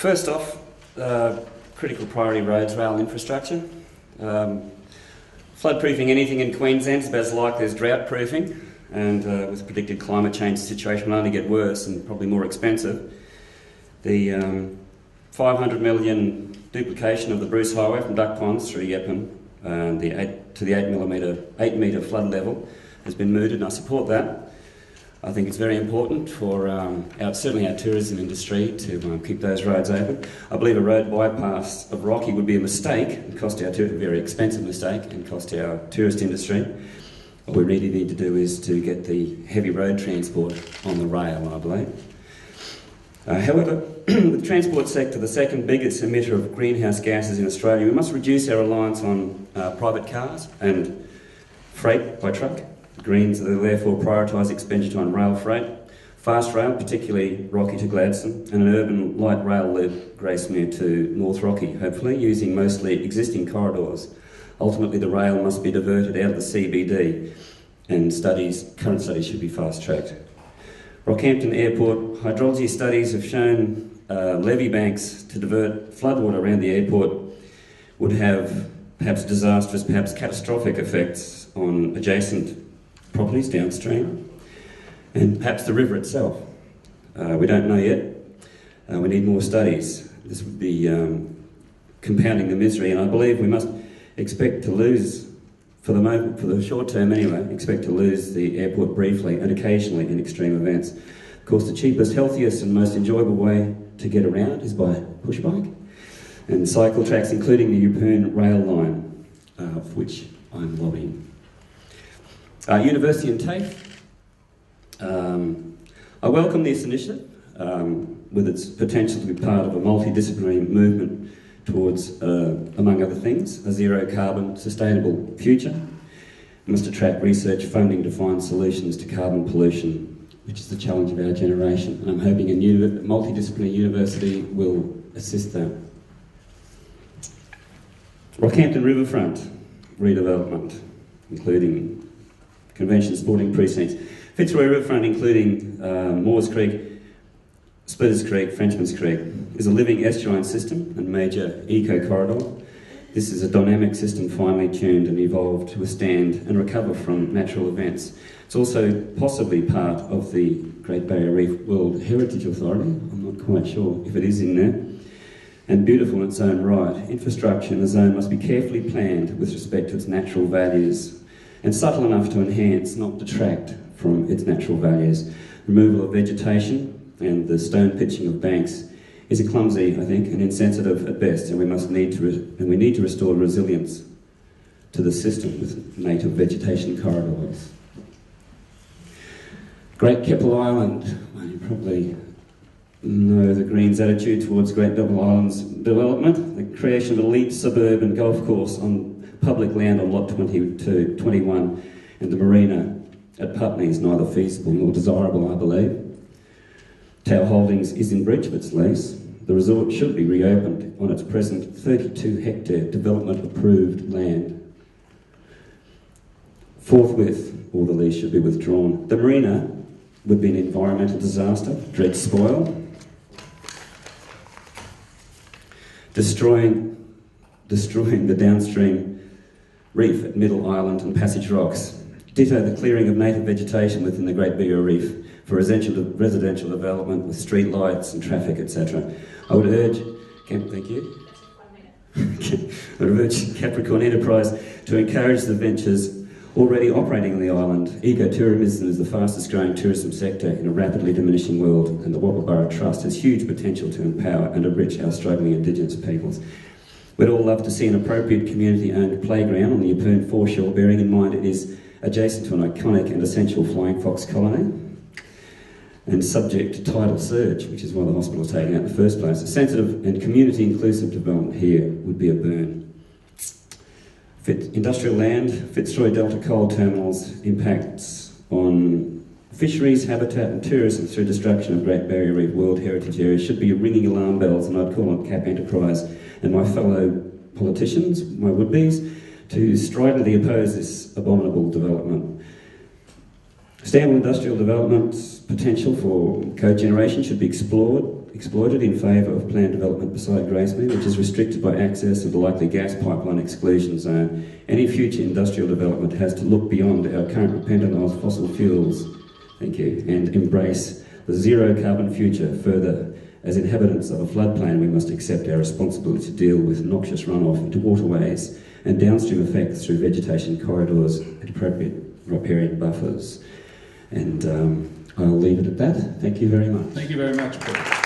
First off, critical priority roads, rail infrastructure. Flood-proofing anything in Queensland is about as likely as drought-proofing, and with predicted climate change, the situation will only get worse and probably more expensive. The 500 million duplication of the Bruce Highway from Duck Ponds through Yeppen to the 8 metre flood level has been mooted, and I support that. I think it's very important for certainly our tourism industry to keep those roads open. I believe a road bypass of Rocky would be a mistake and cost a very expensive mistake and cost our tourist industry. What we really need to do is to get the heavy road transport on the rail, I believe. However, with the transport sector, the second biggest emitter of greenhouse gases in Australia, we must reduce our reliance on private cars and freight by truck. Greens therefore prioritise expenditure on rail freight, fast rail, particularly Rocky to Gladstone, and an urban light rail loop, Gracemere to North Rocky, hopefully, using mostly existing corridors. Ultimately, the rail must be diverted out of the CBD, and current studies should be fast-tracked. Rockhampton Airport hydrology studies have shown levee banks to divert floodwater around the airport would have perhaps disastrous, perhaps catastrophic effects on adjacent properties downstream, and perhaps the river itself. We don't know yet. We need more studies. This would be compounding the misery, and I believe we must expect to lose, for the short term anyway, expect to lose the airport briefly and occasionally in extreme events. Of course, the cheapest, healthiest and most enjoyable way to get around is by push bike and cycle tracks, including the Yeppoon rail line, for which I'm lobbying. University and TAFE. I welcome this initiative with its potential to be part of a multidisciplinary movement towards, among other things, a zero-carbon, sustainable future. We must attract research funding to find solutions to carbon pollution, which is the challenge of our generation. And I'm hoping a multidisciplinary university will assist that. Rockhampton Riverfront Redevelopment, including convention sporting precincts. Fitzroy Riverfront, including Moores Creek, Splitters Creek, Frenchman's Creek, is a living estuarine system and major eco-corridor. This is a dynamic system finely tuned and evolved to withstand and recover from natural events. It's also possibly part of the Great Barrier Reef World Heritage Authority. I'm not quite sure if it is in there. And beautiful in its own right. Infrastructure in the zone must be carefully planned with respect to its natural values and subtle enough to enhance, not detract from its natural values. Removal of vegetation and the stone pitching of banks is a clumsy, I think, and insensitive at best, and we need to restore resilience to the system with native vegetation corridors. Great Keppel Island. Well, you probably know the Greens' attitude towards Great Keppel Island's development, the creation of an elite suburban golf course on public land on lot 21, and the marina at Putney is neither feasible nor desirable, I believe. Tower Holdings is in breach of its lease. The resort should be reopened on its present 32-hectare development-approved land. Forthwith, all the lease should be withdrawn. The marina would be an environmental disaster, dredge spoil, destroying the downstream reef at Middle Island and Passage Rocks. Ditto the clearing of native vegetation within the Great Barrier Reef for residential development with street lights and traffic, etc. I would urge, thank you. I would urge Capricorn Enterprise to encourage the ventures already operating on the island. Ecotourism is the fastest growing tourism sector in a rapidly diminishing world, and the Wabba Trust has huge potential to empower and enrich our struggling Indigenous peoples. We'd all love to see an appropriate community-owned playground on the Yeppoon foreshore, bearing in mind it is adjacent to an iconic and essential flying fox colony and subject to tidal surge, which is why the hospital was taken out in the first place. A sensitive and community-inclusive development here would be a burn. Industrial land, Fitzroy Delta Coal Terminals impacts on fisheries, habitat and tourism through destruction of Great Barrier Reef World Heritage Area should be ringing alarm bells, and I'd call on Cap Enterprise and my fellow politicians, my would-bes, to stridently oppose this abominable development. Sustainable industrial development's potential for cogeneration should be explored exploited in favour of planned development beside Gracemere, which is restricted by access to the likely gas pipeline exclusion zone. Any future industrial development has to look beyond our current dependence on fossil fuels, thank you, and embrace the zero carbon future. Further, as inhabitants of a floodplain, we must accept our responsibility to deal with noxious runoff into waterways and downstream effects through vegetation corridors and appropriate riparian buffers. And I'll leave it at that. Thank you very much. Thank you very much, Paul.